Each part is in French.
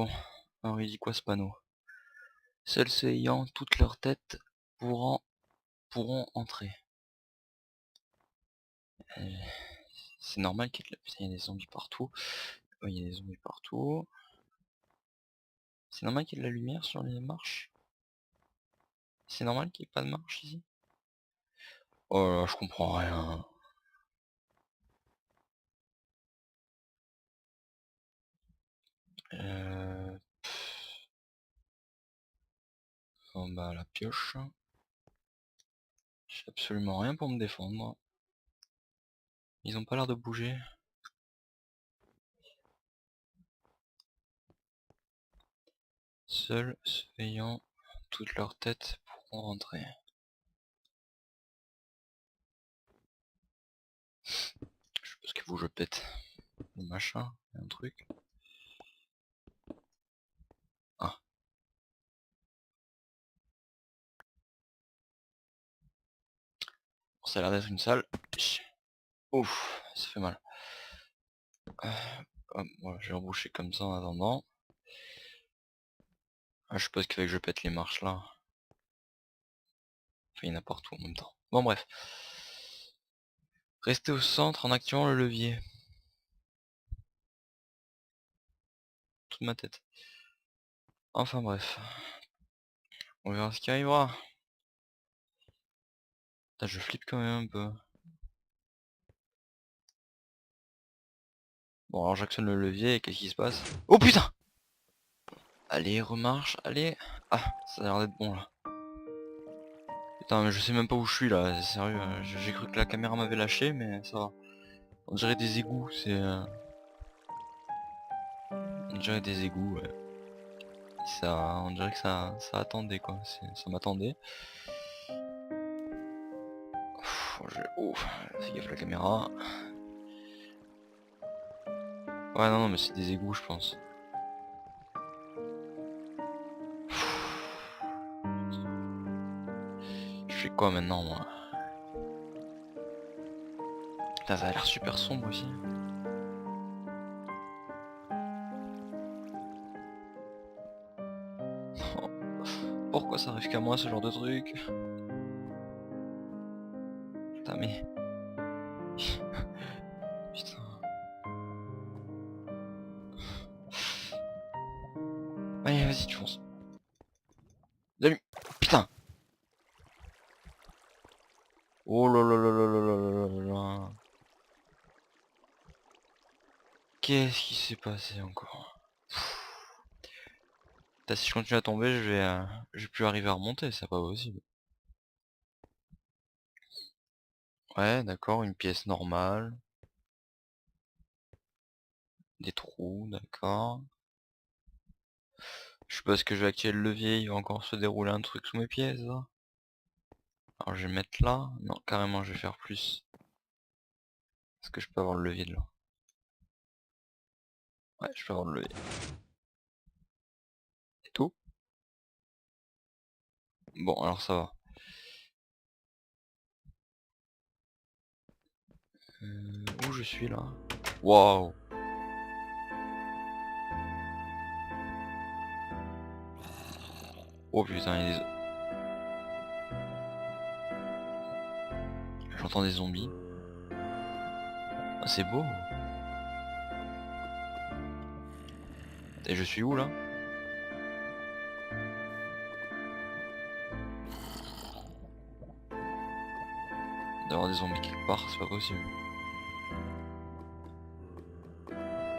Bon, alors il dit quoi ce panneau? Seuls ceux ayant toute leur tête pourront entrer. C'est normal qu'il y ait putain, il y a des zombies partout. Ouais, il y a des zombies partout. C'est normal qu'il y ait de la lumière sur les marches. C'est normal qu'il n'y ait pas de marche ici. Oh là, je comprends rien. Euh... Bon bah la pioche. J'ai absolument rien pour me défendre. Ils ont pas l'air de bouger. Seuls ceux ayant toute leur tête pourront rentrer. Je suppose qu'il faut que je pète le machin, un truc. Ah. Ça a l'air d'être une salle. Ouf, ça fait mal. Voilà, je vais reboucher comme ça en attendant. Ah, je suppose qu'il fallait que je pète les marches là. Enfin, il y en a partout en même temps. Bon bref. Restez au centre en activant le levier. Toute ma tête. Enfin bref. On verra ce qui arrivera. Putain, je flippe quand même un peu. Bon alors j'actionne le levier et qu'est-ce qui se passe? Oh putain! Allez, remarche, allez. Ah, ça a l'air d'être bon là. Putain, mais je sais même pas où je suis là, sérieux. J'ai cru que la caméra m'avait lâché, mais ça va. On dirait des égouts, c'est... On dirait des égouts, ouais. Ça, on dirait que ça attendait quoi, ça m'attendait. Oh, fais gaffe la caméra. Ouais non, non mais c'est des égouts je pense. Je fais quoi maintenant moi? Putain, ça a l'air super sombre aussi. Pourquoi ça arrive qu'à moi ce genre de truc? Putain mais... Putain. Allez vas-y tu fonces. Salut. Putain. Oh là là là là là là là là là. Qu'est-ce qui s'est passé encore? Putain, si je continue à tomber, je vais plus arriver à remonter, c'est pas possible. Ouais, d'accord, une pièce normale. Des trous, d'accord. Je suppose que je vais activer le levier, il va encore se dérouler un truc sous mes pieds, ça. Alors je vais mettre là. Non, carrément, je vais faire plus. Est-ce que je peux avoir le levier de là? Ouais, je peux avoir le levier. C'est tout? Bon, alors ça va. Où je suis là? Waouh! Oh putain, il y a des... J'entends des zombies. Ah, c'est beau. Et je suis où là? D'avoir des zombies quelque part, c'est pas possible.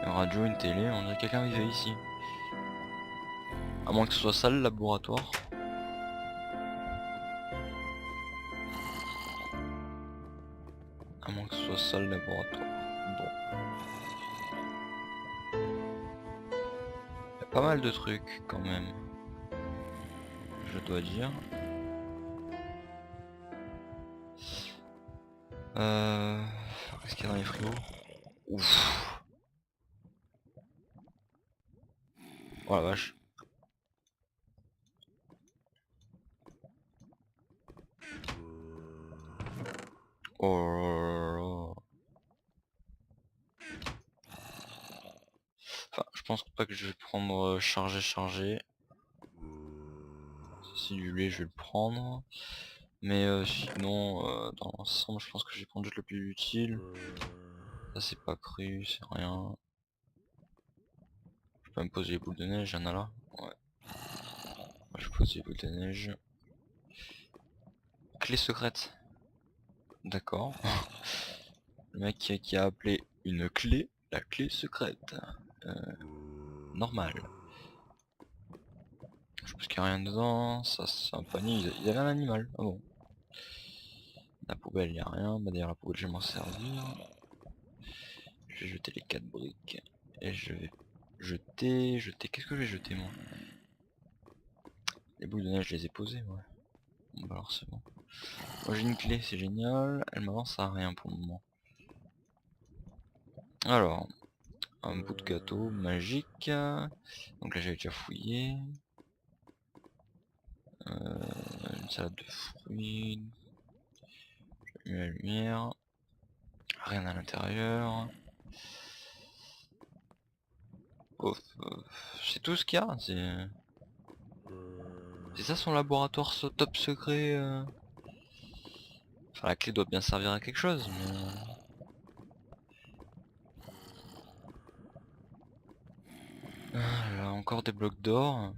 Une radio, une télé, on dirait que quelqu'un vivait ici. À moins que ce soit ça le laboratoire. À moins que ce soit ça le laboratoire. Bon. Il y a pas mal de trucs quand même. Je dois dire. Qu'est-ce qu'il y a dans les frigos? Ouf. Oh la vache. Oh là là là. Enfin, je pense pas que je vais prendre charger. Si du lait je vais le prendre. Mais sinon dans l'ensemble je pense que je vais prendre juste le plus utile. Ça c'est pas cru, c'est rien. Je peux même poser les boules de neige, il y en a là. Ouais. Je pose les boules de neige. Clé secrète. D'accord. Le mec qui a appelé une clé, la clé secrète. Normal. Je pense qu'il n'y a rien dedans. Ça c'est un panier, il y avait un animal. Ah bon. La poubelle il n'y a rien. Bah d'ailleurs la poubelle je vais m'en servir. Je vais jeter les 4 briques. Et je vais jeter. Qu'est-ce que je vais jeter moi? Les boules de neige je les ai posées, ouais. Bon bah alors c'est bon. Moi j'ai une clé, c'est génial. Elle m'avance à rien pour le moment. Alors, un bout de gâteau magique. Donc là j'avais déjà fouillé. Une salade de fruits. J'allume la lumière. Rien à l'intérieur. Oh, c'est tout ce qu'il y a. C'est ça son laboratoire top secret. Enfin la clé doit bien servir à quelque chose. Mais... Ah, là, encore des blocs d'or.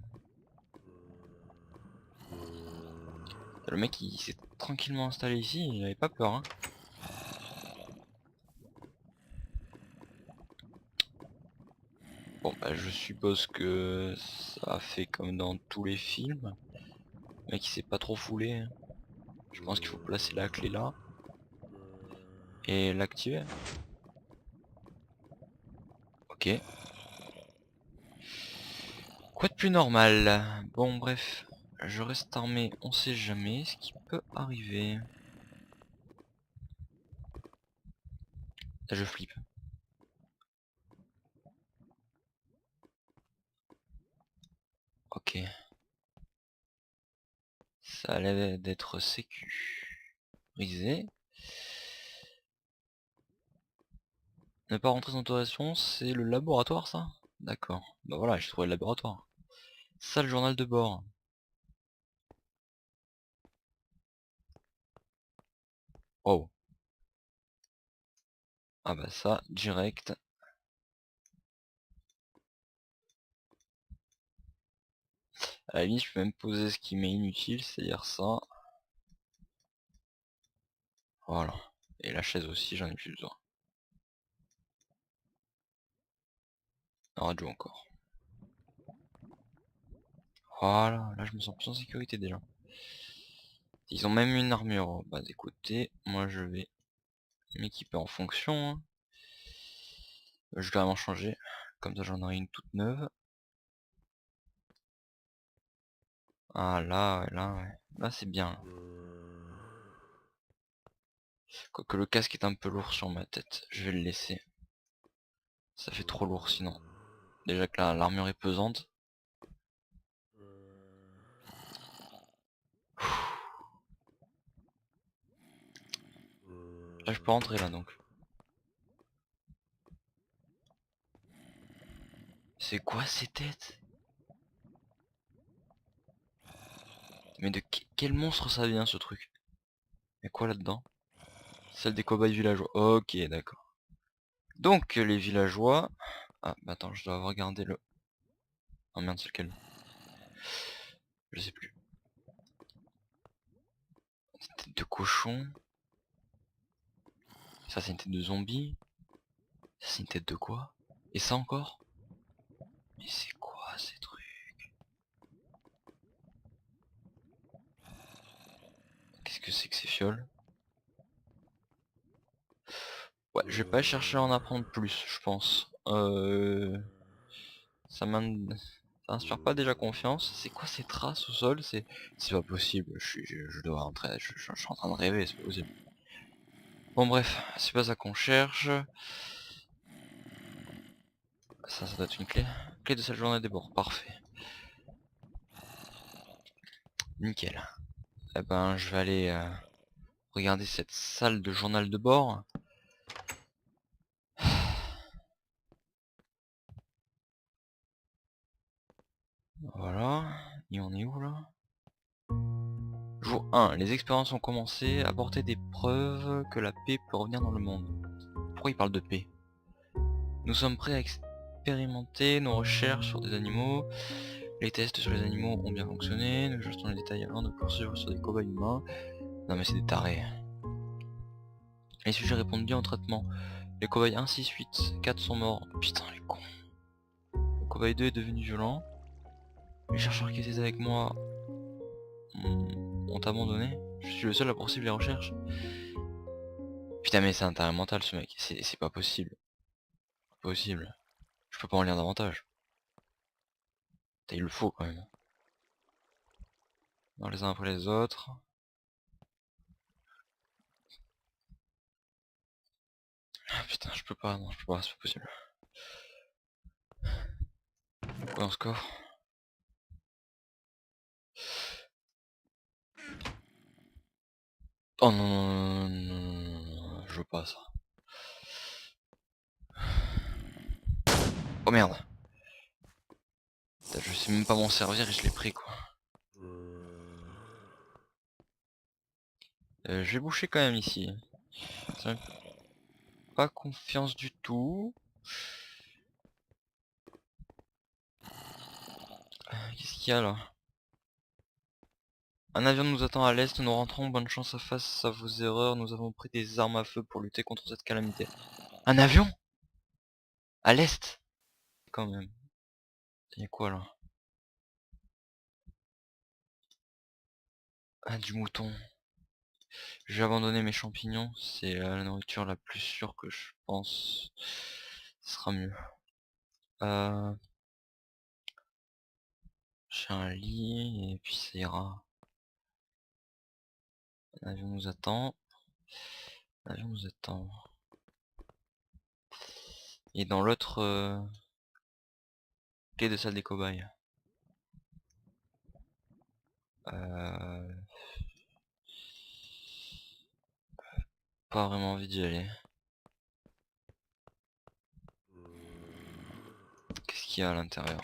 Le mec il s'est tranquillement installé ici, il avait pas peur hein. Bon bah je suppose que ça a fait comme dans tous les films. Le mec il s'est pas trop foulé hein. Je pense qu'il faut placer la clé là. Et l'activer. Ok. Quoi de plus normal? Bon bref. Je reste armé, on sait jamais ce qui peut arriver. Là je flippe. Ok. Ça a l'air d'être sécurisé. Ne pas rentrer sans autorisation, c'est le laboratoire ça? D'accord. Bah voilà, j'ai trouvé le laboratoire. Ça le journal de bord. Oh. Ah bah ça, direct. À la limite, je peux même poser ce qui m'est inutile, c'est-à-dire ça. Voilà. Et la chaise aussi, j'en ai plus besoin. La radio encore. Voilà, là je me sens plus en sécurité déjà. Ils ont même une armure. Bah écoutez, moi je vais m'équiper en fonction. Hein. Je vais carrément changer. Comme ça j'en aurai une toute neuve. Ah là, ouais, là, ouais. Là c'est bien. Là. Quoique le casque est un peu lourd sur ma tête. Je vais le laisser. Ça fait trop lourd sinon. Déjà que l'armure est pesante. Là je peux rentrer là donc. C'est quoi ces têtes? Mais de quel monstre ça vient ce truc? Y'a quoi là-dedans? Celle des cobayes villageois. Ok, d'accord. Donc les villageois... Ah, bah attends, je dois regarder le... Oh merde, c'est lequel? Je sais plus. Une tête de cochon. Ça c'est une tête de zombie. Ça c'est une tête de quoi? Et ça encore? Mais c'est quoi ces trucs? Qu'est-ce que c'est que ces fioles? Ouais, je vais pas chercher à en apprendre plus, je pense. Ça m'inspire pas déjà confiance. C'est quoi ces traces au sol? C'est pas possible. Je dois rentrer. Je suis en train de rêver, c'est pas possible. Bon bref, c'est pas ça qu'on cherche. Ça doit être une clé. Clé de cette journée des bords, parfait. Nickel. Eh ben je vais aller regarder cette salle de journal de bord. Voilà. Et on est où là? Jour 1. Les expériences ont commencé. Apporter des preuves que la paix peut revenir dans le monde. Pourquoi il parle de paix? Nous sommes prêts à expérimenter nos recherches sur des animaux. Les tests sur les animaux ont bien fonctionné. Nous ajustons les détails avant de poursuivre sur des cobayes humains. Non mais c'est des tarés. Les sujets répondent bien au traitement. Les cobayes 1, 6, 8, 4 sont morts. Putain les cons. Le cobaye 2 est devenu violent. Les chercheurs qui étaient avec moi ont abandonné. Je suis le seul à poursuivre les recherches. Putain mais c'est un taré mental ce mec. C'est pas possible. Pas possible. Je peux pas en lire davantage. Putain, il le faut quand même. Non, les uns après les autres. Ah putain je peux pas, non je peux pas, c'est pas possible. Quoi dans ce coffre? Oh non, non, non, non, non, non, je veux pas ça. Oh merde. Putain, je sais même pas m'en servir et je l'ai pris quoi. Je vais boucher quand même ici. Ça me fait pas confiance du tout. Qu'est-ce qu'il y a là? Un avion nous attend à l'est, nous rentrons, bonne chance face à vos erreurs, nous avons pris des armes à feu pour lutter contre cette calamité. Un avion? À l'est? Quand même. Il y a quoi là? Ah, du mouton. Je vais abandonner mes champignons, c'est la nourriture la plus sûre que je pense. Ce sera mieux. J'ai un lit et puis ça ira. Un avion nous attend. Un avion nous attend. Et dans l'autre quai de salle des cobayes. Euh, Pas vraiment envie d'y aller. Qu'est-ce qu'il y a à l'intérieur?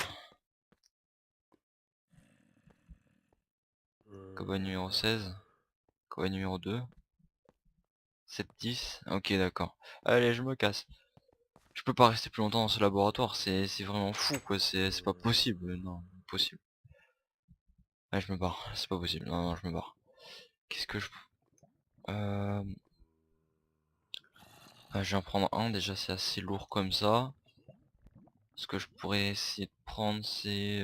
Cobaye numéro 16. Cobaye numéro 2. 7, 10. Ok d'accord. Allez je me casse. Je peux pas rester plus longtemps dans ce laboratoire, c'est vraiment fou quoi, c'est pas possible, non, impossible. Allez je me barre, c'est pas possible, non, non je me barre. Qu'est-ce que je... Euh... je vais en prendre un, déjà c'est assez lourd comme ça. Ce que je pourrais essayer de prendre c'est...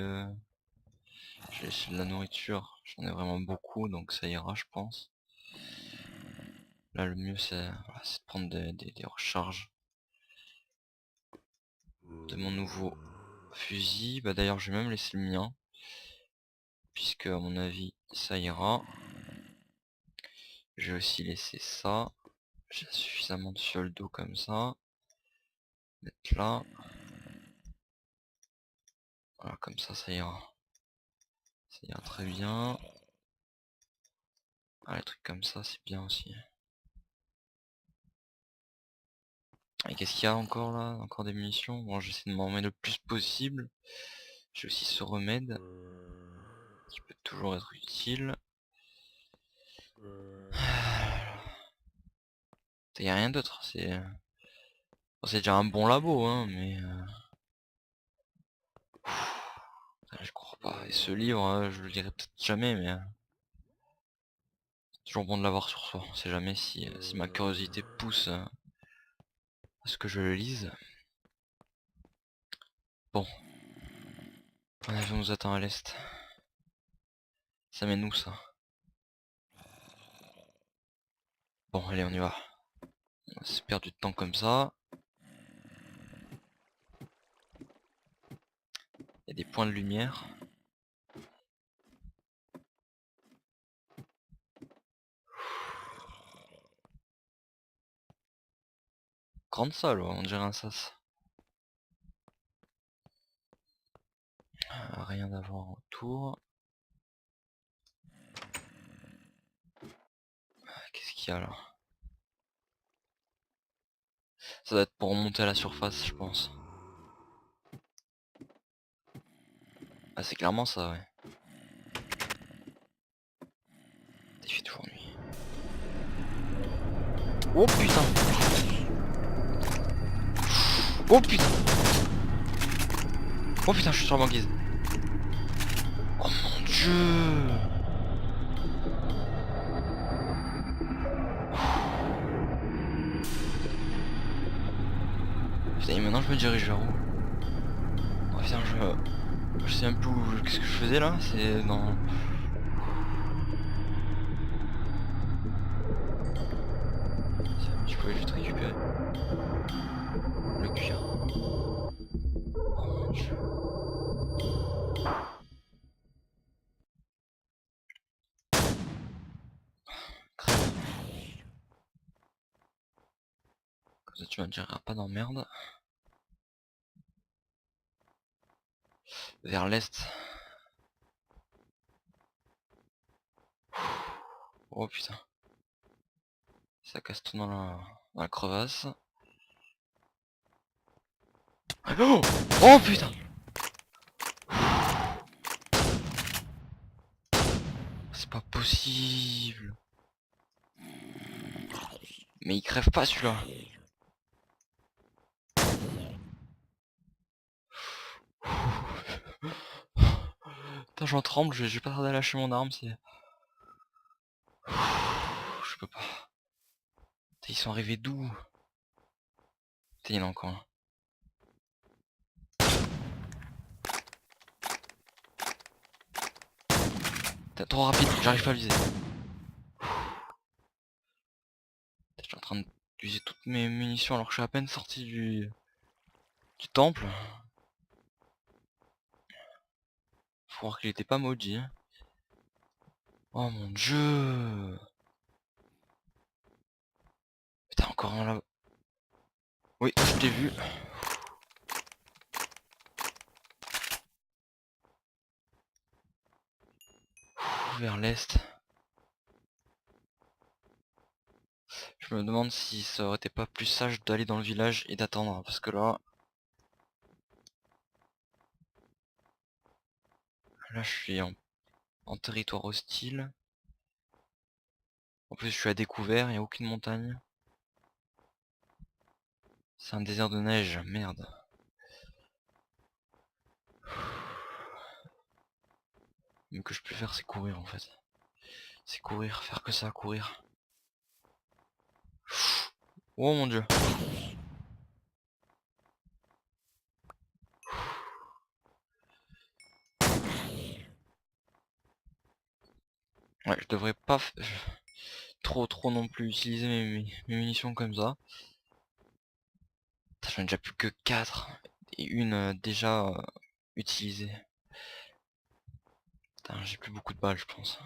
J'ai de la nourriture, j'en ai vraiment beaucoup donc ça ira je pense. Là le mieux c'est voilà, de prendre des recharges de mon nouveau fusil. Bah d'ailleurs je vais même laisser le mien. Puisque à mon avis ça ira. Je vais aussi laisser ça. J'ai suffisamment de fiole d'eau comme ça. Mettre là. Voilà comme ça ira. Ça ira très bien. Ah les trucs comme ça c'est bien aussi. Et qu'est-ce qu'il y a encore là? Encore des munitions. Bon j'essaie de m'en remettre le plus possible. J'ai aussi ce remède qui peut toujours être utile. Il n'y a rien d'autre. Bon, c'est déjà un bon labo hein, mais je crois pas. Et ce livre, je le lirai peut-être jamais, mais c'est toujours bon de l'avoir sur soi. On sait jamais si ma curiosité pousse à ce que je le lise. Bon, un avion nous attend à l'est. Ça mène où ça? Bon, allez, on y va. On s'est perdu de temps comme ça. Il y a des points de lumière. Grande salle, ouais, on dirait un sas. Rien à voir autour. Qu'est-ce qu'il y a là? Ça doit être pour monter à la surface, je pense. Ah c'est clairement ça ouais. Il fait toujours nuit. Oh putain. Oh putain. Oh putain je suis sur la banquise. Oh mon dieu. Putain et maintenant je me dirige vers où? Oh putain je sais même plus qu'est-ce que je faisais là. C'est dans... Je pouvais juste récupérer le cuir. Oh mon dieu. Comme ça tu m'en diras pas d'emmerde. Vers l'est. Oh putain. Ça casse tout dans la crevasse. Oh, oh putain. C'est pas possible. Mais il crève pas celui-là. Putain j'en tremble, je vais pas tarder à lâcher mon arme si... Je peux pas. Putain, ils sont arrivés d'où? Putain, il y en a encore un. T'es trop rapide, j'arrive pas à viser. Je suis en train d'user toutes mes munitions alors que je suis à peine sorti du temple. Faut voir qu'il était pas maudit. Oh mon dieu. Putain encore un là. Oui, je t'ai vu. Vers l'est. Je me demande si ça aurait été pas plus sage d'aller dans le village et d'attendre. Parce que là... Là je suis en territoire hostile. En plus je suis à découvert, il n'y a aucune montagne. C'est un désert de neige, merde. Le que je peux faire c'est courir en fait. C'est courir, faire que ça, courir. Oh mon dieu. Ouais, je devrais pas trop non plus utiliser mes munitions comme ça. J'en ai déjà plus que 4 et une déjà utilisée. Putain, j'ai plus beaucoup de balles je pense.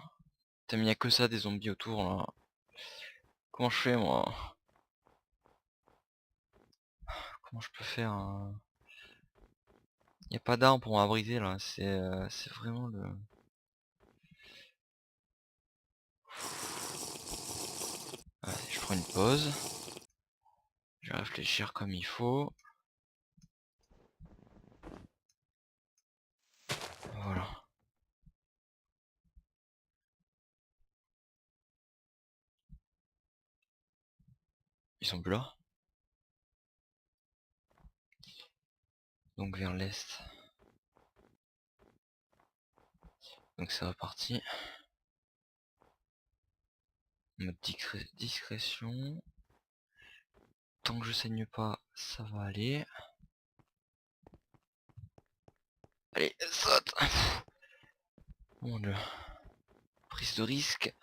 Putain mais y'a que ça des zombies autour là. Comment je fais moi? Comment je peux faire Y a pas d'arme pour m'abriter là, c'est vraiment le... Allez, je prends une pause. Je vais réfléchir comme il faut. Voilà. Ils sont plus là. Donc vers l'est. Donc c'est reparti. Mode discrétion. Tant que je saigne pas, ça va aller. Allez, saute. Mon dieu. Prise de risque.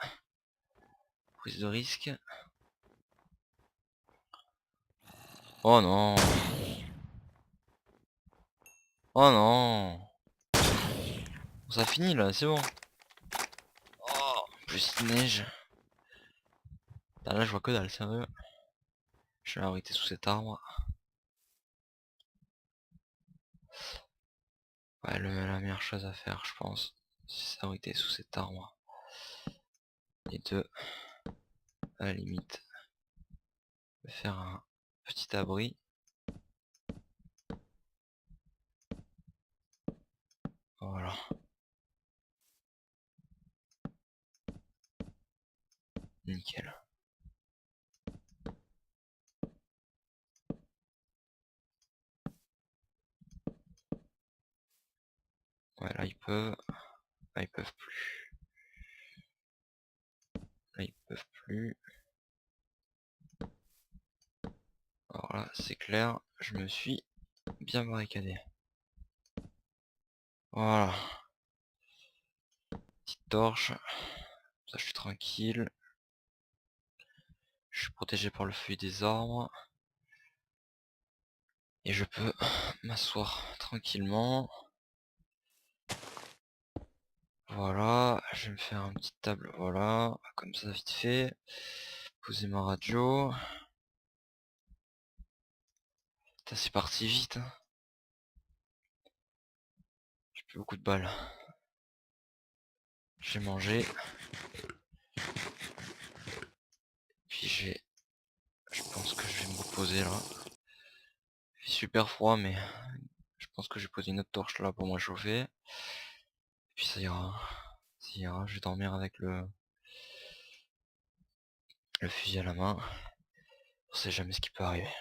Prise de risque. Oh non. Oh non. Bon, ça finit là, c'est bon. Oh, plus de neige. Putain, là je vois que dalle, sérieux. Je vais arrêter sous cet arbre. Ouais, la meilleure chose à faire, je pense, c'est s'arrêter sous cet arbre. Les deux, à la limite, faire un petit abri. Voilà. Nickel. Ouais, là ils peuvent. Là ils peuvent plus. Là ils peuvent plus. Alors là, c'est clair, je me suis bien barricadé. Voilà. Petite torche. Ça, je suis tranquille. Je suis protégé par le feuille des arbres. Et je peux m'asseoir tranquillement. Voilà, je vais me faire une petite table, voilà, comme ça vite fait. Poser ma radio. Putain, c'est parti vite, hein. J'ai plus beaucoup de balles. J'ai mangé. Puis je pense que je vais me reposer là. Il fait super froid, mais je pense que je vais poser une autre torche là pour me réchauffer. Et puis ça ira. Ça ira, je vais dormir avec le fusil à la main. On sait jamais ce qui peut arriver.